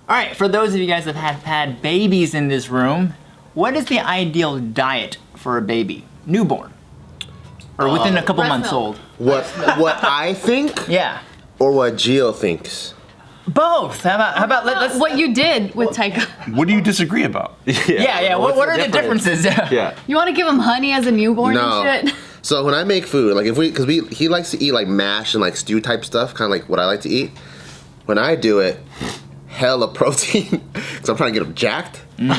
All right, for those of you guys that have had babies in this room, what is the ideal diet for a baby, newborn, or within a couple months old? What I think? Yeah. Or what Gio thinks? Both. How about let's what you did with Taika. What do you disagree about? Yeah. What are the differences? Yeah. You want to give him honey as a newborn No. and shit? So when I make food, like he likes to eat like mash and like stew type stuff, kind of like what I like to eat. When I do it, hella protein, because I'm trying to get him jacked. And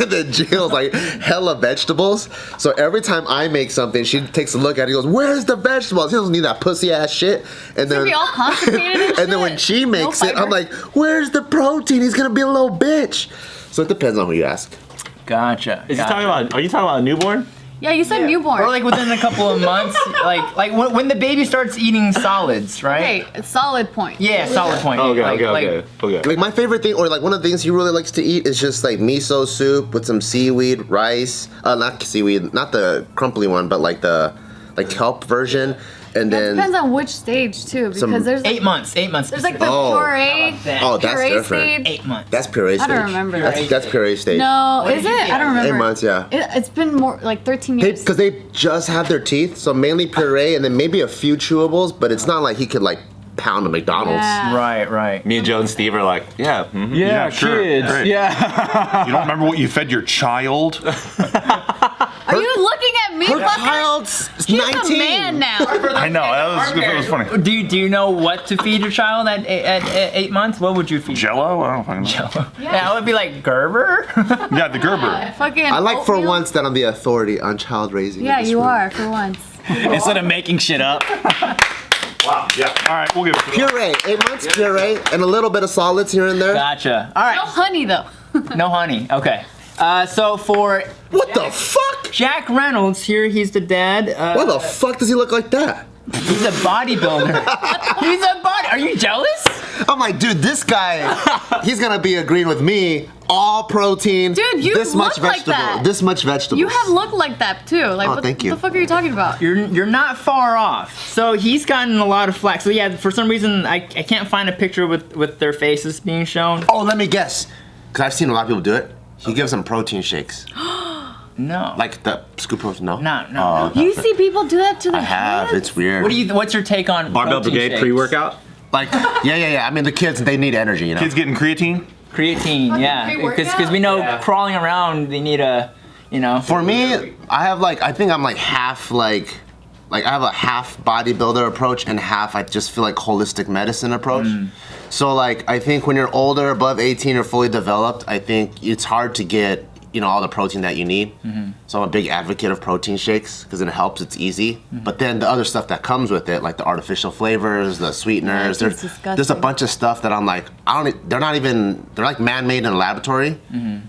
then Jill's like hella vegetables. So every time I make something, she takes a look at it and goes, "Where's the vegetables? He doesn't need that pussy ass shit." And then Be all constipated and then when shit. she makes No it, I'm fiber. like, "Where's the protein? He's gonna be a little bitch." So it depends on who you ask. Gotcha. Are you talking about a newborn? Yeah, you said newborn. Or like within a couple of months, like when the baby starts eating solids, right? Okay, it's solid point. Yeah, solid point. Okay. Like my favorite thing, or like one of the things he really likes to eat is just like miso soup with some seaweed, rice. Not seaweed, not the crumply one, but like the kelp version. And That then depends on which stage too, because Some- there's 8 months. 8 months. there's like the Oh. puree. oh, that's puree different. stage. 8 months. That's puree stage. I don't remember. That's puree stage. No, What is did you it? get? I don't remember. 8 months, yeah. It's been more like 13 years. Because they just have their teeth, so mainly puree and then maybe a few chewables, but it's not like he could like pound a McDonald's. Yeah. Right. Me and Joe and Steve are like, yeah. Mhm. Yeah, sure. Kids. Great. Yeah. You don't remember what you fed your child? Are you looking at me? Her fucker? child's He's 19. a man now. I know, that was funny. Do you know what to feed your child at 8 months? What would you feed? Jello? I don't fucking know. Yeah, it would be like Gerber. Yeah, the Gerber. Fucking I like for oatmeal. once that I'm the authority on child raising. Yeah, in this you room. are for once. Instead of making shit up. Wow, yeah. All right, we'll give it to them. Puree, 8 months puree, and a little bit of solids here and there. Gotcha. All No right. honey though. No honey. Okay. So for What the fuck? Jack Reynolds here, he's the dad. Why the fuck does he look like that? He's a bodybuilder. He's a body. Are you jealous? I'm like, dude, this guy, he's gonna be agreeing with me. All protein. Dude, you this much look like vegetable. that. This much vegetables. You have looked like that too. Like Oh, what thank you. the fuck are you talking about? You're not far off. So he's gotten a lot of flack. So yeah, for some reason I can't find a picture with their faces being shown. Oh, let me guess. Cause I've seen a lot of people do it. He gives them protein shakes. No. Like the scoop protein, no? No. You see people do that to their I have. kids? It's weird. What's your take on Barbell protein Brigade shakes? pre-workout? Like, yeah. I mean, the kids, they need energy, you know? Kids getting creatine? Creatine, yeah. pre-workout? Because we know crawling around they need a, For me, I think I'm like half I have a half bodybuilder approach and half I just feel like holistic medicine approach. So like I think when you're older, above 18 or fully developed, I think it's hard to get all the protein that you need. So I'm a big advocate of protein shakes because it helps, it's easy. But then the other stuff that comes with it, like the artificial flavors, the sweeteners, Yeah, it's there's a disgusting. bunch of stuff that I'm like, they're like man-made in a laboratory.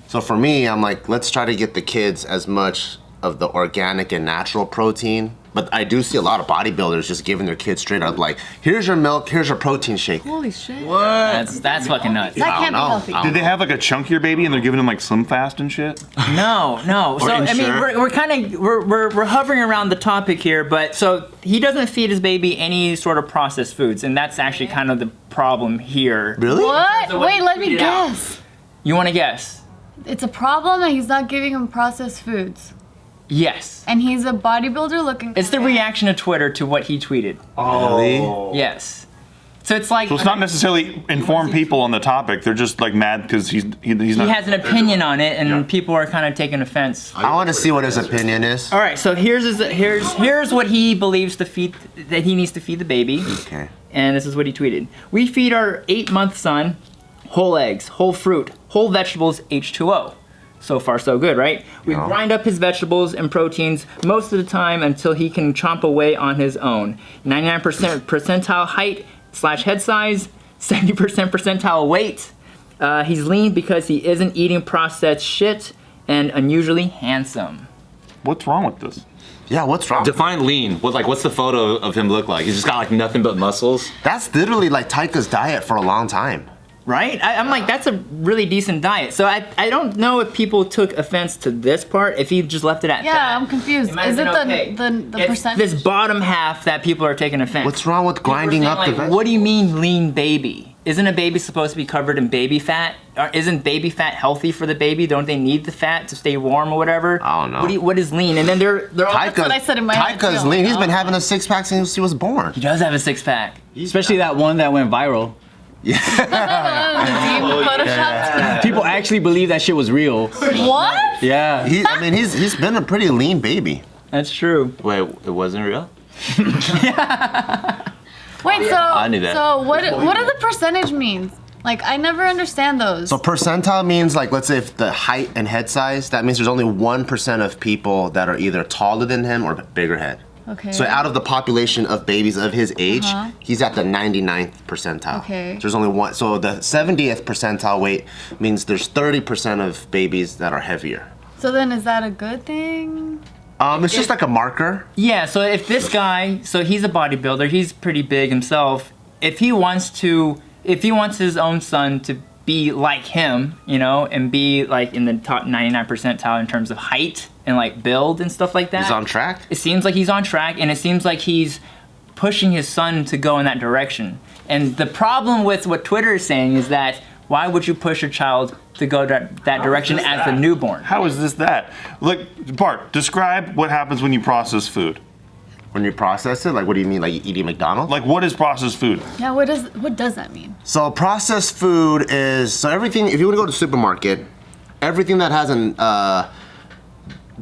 So for me, I'm like, let's try to get the kids as much of the organic and natural protein. But I do see a lot of bodybuilders just giving their kids straight up like, here's your milk, here's your protein shake. Holy shit. that's fucking nuts. That can't be know. healthy. Did they have like a chunkier baby and they're giving him like Slim Fast and shit? No. So I mean, Ensure. we're kind of we're hovering around the topic here, but so he doesn't feed his baby any sort of processed foods, and that's actually kind of the problem here. Really? What? So what Wait, you let me tweeted out. guess. You want to guess? It's a problem that he's not giving him processed foods. Yes. And he's a bodybuilder looking. It's the reaction of Twitter to what he tweeted. Really? Yes. So it's like So it's not necessarily inform people on the topic. They're just like mad because he's not. he has an opinion on it, and people are kind of taking offense. I want to see what his opinion is. All right, so here's what he believes that he needs to feed the baby, Okay. and this is what he tweeted: "We feed our 8-month son whole eggs, whole fruit, whole vegetables, H2O. So far, so good, right? We Yeah. grind up his vegetables and proteins most of the time until he can chomp away on his own. 99% percentile height / head size, 70% percentile weight. He's lean because he isn't eating processed shit, and unusually handsome." What's wrong with this? Yeah, what's wrong? Define lean. What's the photo of him look like? He's just got like nothing but muscles. That's literally like Taika's diet for a long time. Right? I'm like, that's a really decent diet. So I don't know if people took offense to this part, if he just left it at that. Yeah, I'm confused. might have Is it been okay. the It's percentage? this bottom half that people are taking offense. What's wrong with People are grinding saying, up like, the veg? what do you mean lean baby? isn't a baby supposed to be covered in baby fat? Or isn't baby fat healthy for the baby? Don't they need the fat to stay warm or whatever? I don't know. What is lean? And then they're all, That's what I said in my head, Taika's too. lean. He's been having a 6-pack since he was born. he does have a 6-pack. Especially that one that went viral. Photoshopped. People actually believe that shit was real. What? Yeah. I mean, he's been a pretty lean baby. That's true. Wait, it wasn't real? Wait, so I knew that. So what do the percentage means? Like I never understand those. So percentile means like, let's say if the height and head size, that means there's only 1% of people that are either taller than him or bigger head. Okay. So out of the population of babies of his age, he's at the 99th percentile. Okay. So there's only one. So the 70th percentile weight means there's 30% of babies that are heavier. So then is that a good thing? It's just like a marker. Yeah, so if this guy, so he's a bodybuilder, he's pretty big himself. If he wants his own son to be like him, you know, and be like in the top 99 percentile in terms of height and like build and stuff like that. He's on track. It seems like he's on track, and it seems like he's pushing his son to go in that direction. And the problem with what Twitter is saying is that why would you push your child to go that direction as a newborn? How is this that? Look, Bart, describe what happens when you process food. When you process it, like what do you mean, like eating McDonald's? Like, what is processed food? Yeah, what does that mean? So processed food is, so everything, if you want to go to the supermarket, everything that has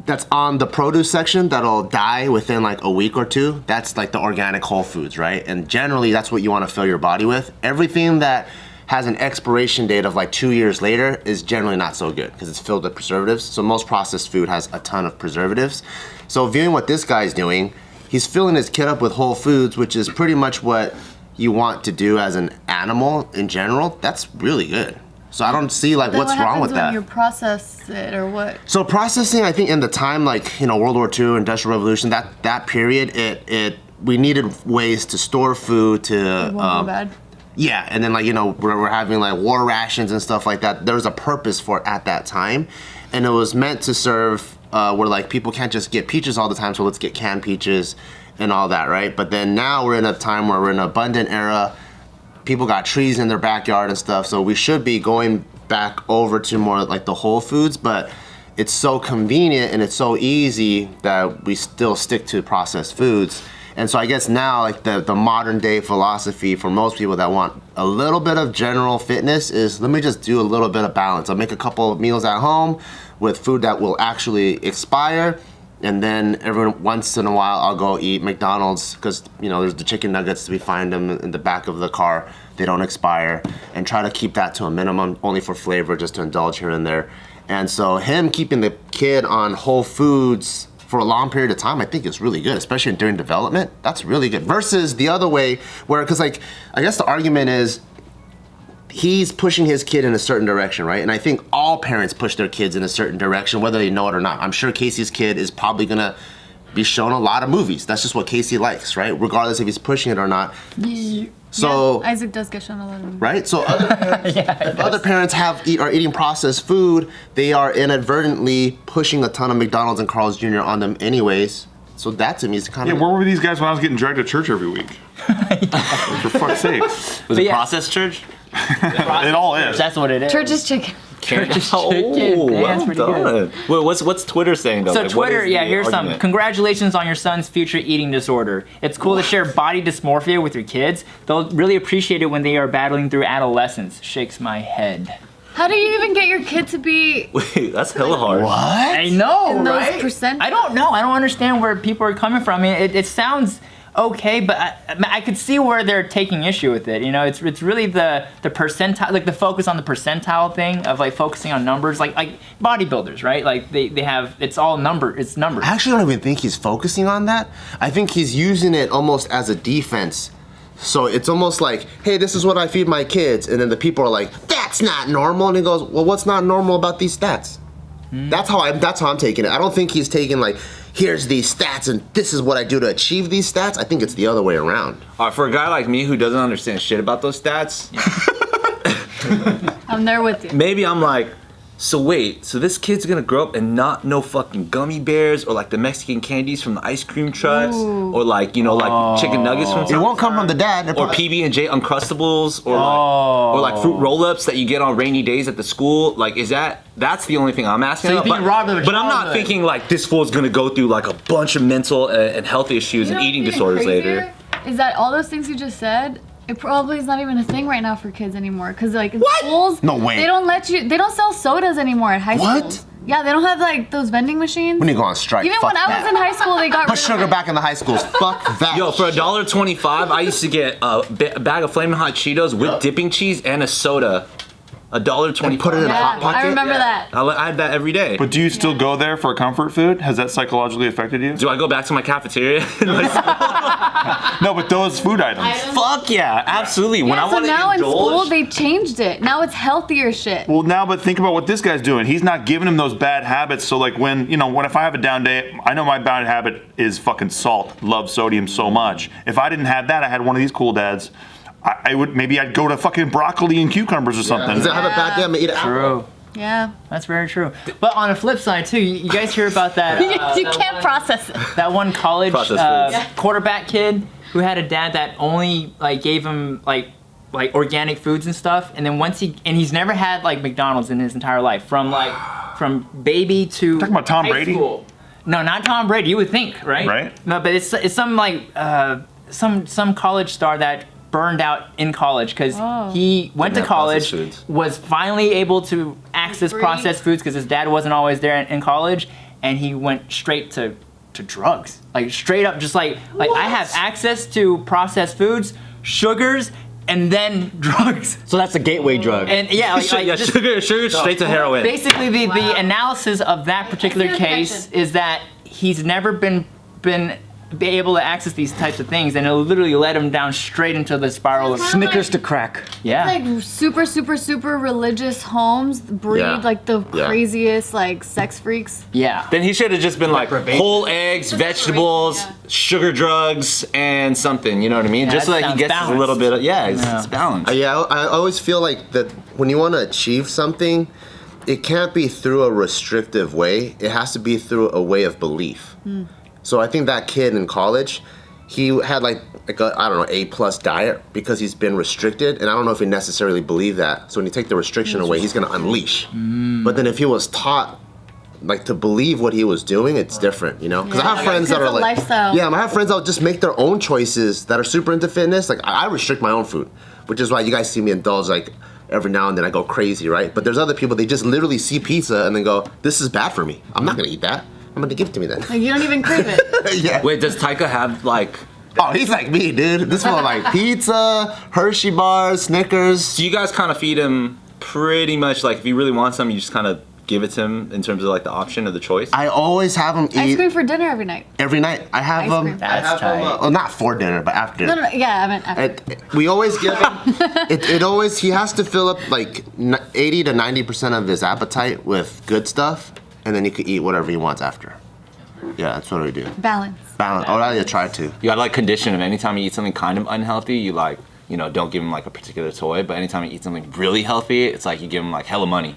that's on the produce section that'll die within like a week or two, that's like the organic whole foods, right? And generally that's what you want to fill your body with. Everything that has an expiration date of like 2 years later is generally not so good because it's filled with preservatives. So most processed food has a ton of preservatives. So viewing what this guy's doing, he's filling his kid up with whole foods, which is pretty much what you want to do as an animal in general. That's really good. So I don't see like Then what's what wrong with happens when that. you process it or what? So processing, I think in the time like, you know, World War II, Industrial Revolution, that period, we needed ways to store food It won't go bad. yeah, and then like, you know, we're having like war rations and stuff like that. There was a purpose for it at that time, and it was meant to serve where like people can't just get peaches all the time, so let's get canned peaches and all that, right? But then now we're in a time where we're in an abundant era. People got trees in their backyard and stuff, so we should be going back over to more like the whole foods, but it's so convenient and it's so easy that we still stick to processed foods. And so I guess now like the modern day philosophy for most people that want a little bit of general fitness is, let me just do a little bit of balance. I'll make a couple of meals at home with food that will actually expire, and then every once in a while I'll go eat McDonald's because, you know, there's the chicken nuggets, we find them in the back of the car, they don't expire, and try to keep that to a minimum, only for flavor, just to indulge here and there. And so him keeping the kid on whole foods for a long period of time, I think is really good, especially during development. That's really good. Versus the other way where, because like, I guess the argument is he's pushing his kid in a certain direction, right? And I think all parents push their kids in a certain direction, whether they know it or not. I'm sure Casey's kid is probably gonna be shown a lot of movies. That's just what Casey likes, right? Regardless if he's pushing it or not. So yeah, Isaac does get shown a lot of movies. right? So other parents, if other parents are eating processed food, they are inadvertently pushing a ton of McDonald's and Carl's Jr. on them anyways. So that to me is kind Yeah, of... where were these guys when I was getting dragged to church every week? For fuck's sake. Was it yeah. processed church? It all is. That's what it is. Church is chicken. Church is Oh, chicken. Damn, that's pretty good. Wait, what's Twitter saying though? So Like, what Twitter, is yeah, the here's some. argument? Congratulations on your son's future eating disorder. It's cool to share body dysmorphia with your kids. They'll really appreciate it when they are battling through adolescence. Shakes my head. How do you even get your kid to be Wait, that's hella hard. I know, in those right? percent? I don't know. I don't understand where people are coming from. I mean, it sounds okay, but I could see where they're taking issue with it. You know, it's really the percentile, like the focus on the percentile thing of like focusing on numbers, like bodybuilders, right? Like they have, it's all numbers. I actually don't even think he's focusing on that. I think he's using it almost as a defense. So it's almost like, hey, this is what I feed my kids. And then the people are like, that's not normal. And he goes, well, what's not normal about these stats? That's how I'm taking it. I don't think he's taking like, here's these stats and this is what I do to achieve these stats. I think it's the other way around. For a guy like me who doesn't understand shit about those stats, I'm there with you. maybe I'm like So wait, so this kid's gonna grow up and not know fucking gummy bears or like the Mexican candies from the ice cream trucks or like, you know, like chicken nuggets from It won't come from the dad. or PB&J Uncrustables or like fruit roll-ups that you get on rainy days at the school. Like, that's the only thing I'm asking So you about. think robbed of a but I'm not childhood. thinking like this fool's gonna go through like a bunch of mental and health issues You and know eating what's disorders even later. crazier? Is that all those things you just said? It probably is not even a thing right now for kids anymore. Cause like in schools, No way. they don't sell sodas anymore at high What? school. Yeah, they don't have like those vending machines. When you go on strike, Even fuck when I was that. in high school, they got Put rid sugar of it. back in the high schools. Fuck that. Yo, for $1.25, I used to get a bag of Flamin' Hot Cheetos with dipping cheese and a soda. $1.25. And put it in a Yeah, hot pocket. I remember that. I had that every day. But do you still go there for comfort food? Has that psychologically affected you? Do I go back to my cafeteria? No, but those food items. Fuck yeah, absolutely. When I So want to now in school indulge, they changed it. Now it's healthier shit. Well, now, but think about what this guy's doing. He's not giving him those bad habits. So, like, when if I have a down day, I know my bad habit is fucking salt. Love sodium so much. If I didn't have that, I had one of these cool dads. I'd go to fucking broccoli and cucumbers or something. Does it have a bad day? I'm gonna eat it. True. Yeah. That's very true. But on the flip side too, you guys hear about that? You can't process it. That one college Processed foods. quarterback kid who had a dad that only like gave him like organic foods and stuff, and then he's never had like McDonald's in his entire life from baby to Talking about Tom high Brady? school. No, not Tom Brady. You would think, right? Right. No, but it's some like some college star that burned out in college because he went to have college, processed foods. was finally able to access Free. processed foods because his dad wasn't always there in college, and he went straight to drugs, like straight up, just like I have access to processed foods, sugars, and then drugs. So that's a gateway drug. And yeah, just sugar straight to heroin. basically the analysis of that particular I see the case connection. is that he's never been be able to access these types of things, and it literally led him down straight into the spiral of It's kinda Snickers to crack. yeah. Like super religious homes breed Yeah. like the Yeah. craziest like sex freaks. Yeah. Then he should have just been like Deprivation. whole eggs, vegetables, yeah. sugar drugs, and something. You know what I mean? Yeah, just so that that he sounds gets a little bit of it's balanced. Yeah, I always feel like that when you want to achieve something, it can't be through a restrictive way. It has to be through a way of belief. So I think that kid in college, he had like a, I don't know, A+ diet because he's been restricted, and I don't know if he necessarily believed that. So when you take the restriction away, he's gonna unleash. But then if he was taught like to believe what he was doing, it's different, you know? Because I Yeah. have friends that It's are a like, lifestyle. yeah, I have friends that will just make their own choices that are super into fitness. Like I restrict my own food, which is why you guys see me indulge like every now and then I go crazy, right? But there's other people, they just literally see pizza and then go, this is bad for me. I'm not gonna eat that. I'm gonna give it to me then. Like you don't even crave it. Yeah. Wait, does Taika have like? Oh, he's like me, dude. This one like pizza, Hershey bars, Snickers. Do you guys kind of feed him pretty much like if he really wants something, you just kind of give it to him in terms of like the option or the choice? I always have him Ice eat cream for dinner every night. every night. I have Ice them. cream. That's tight. Well, not for dinner, but after dinner. No, yeah, I meant after. We always give him. It always he has to fill up like 80 to 90% of his appetite with good stuff, and then he could eat whatever he wants after. Yeah, that's what we do. Balance. Balance. Or I try to. You gotta like condition him. Anytime you eat something kind of unhealthy, you like, don't give him like a particular toy. But anytime you eat something really healthy, it's like you give him like hella money.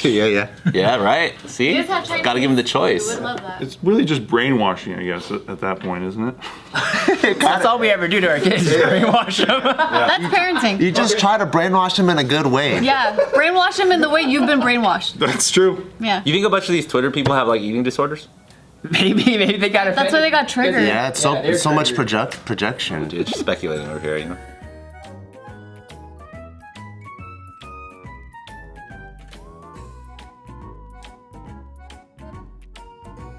Yeah. Yeah, right. See, You just have Chinese gotta give him the choice. food. Would love that. It's really just brainwashing, I guess, at that point, isn't it? That's all we ever do to our kids is brainwash them. That's parenting. You just try to brainwash him in a good way. Yeah, brainwash them in the way you've been brainwashed. That's true. Yeah. You think a bunch of these Twitter people have like eating disorders? maybe they got to. That's why they got triggered. Yeah, it's so much projection. Dude, just speculating over here,